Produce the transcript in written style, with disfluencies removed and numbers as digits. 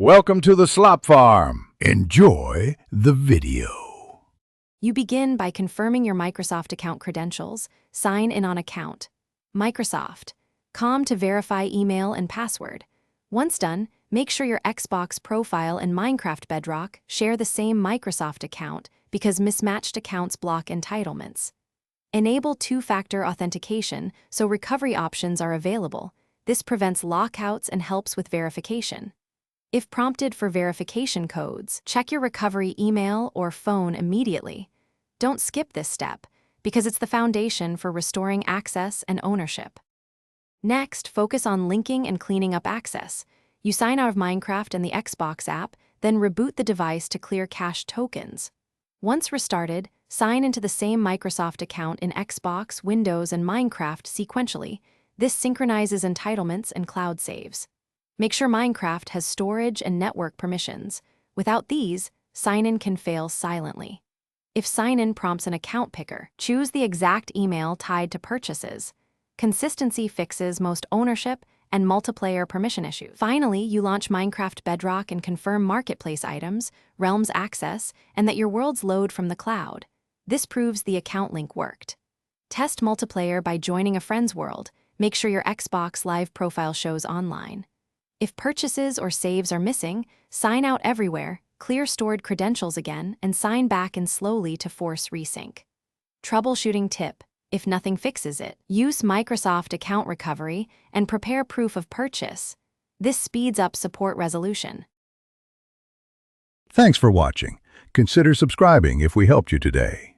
Welcome to the Slop Farm. Enjoy the video. You begin by confirming your Microsoft account credentials. Sign in on account. Microsoft. To verify email and password. Once done, make sure your Xbox profile and Minecraft Bedrock share the same Microsoft account because mismatched accounts block entitlements. Enable two-factor authentication so recovery options are available. This prevents lockouts and helps with verification. If prompted for verification codes, check your recovery email or phone immediately. Don't skip this step, because it's the foundation for restoring access and ownership. Next, focus on linking and cleaning up access. You sign out of Minecraft and the Xbox app, then reboot the device to clear cached tokens. Once restarted, sign into the same Microsoft account in Xbox, Windows, and Minecraft sequentially. This synchronizes entitlements and cloud saves. Make sure Minecraft has storage and network permissions. Without these, sign-in can fail silently. If sign-in prompts an account picker, choose the exact email tied to purchases. Consistency fixes most ownership and multiplayer permission issues. Finally, you launch Minecraft Bedrock and confirm marketplace items, realms access, and that your worlds load from the cloud. This proves the account link worked. Test multiplayer by joining a friend's world. Make sure your Xbox Live profile shows online. If purchases or saves are missing, sign out everywhere, clear stored credentials again, and sign back in slowly to force resync. Troubleshooting tip: if nothing fixes it, use Microsoft Account Recovery and prepare proof of purchase. This speeds up support resolution. Thanks for watching. Consider subscribing if we helped you today.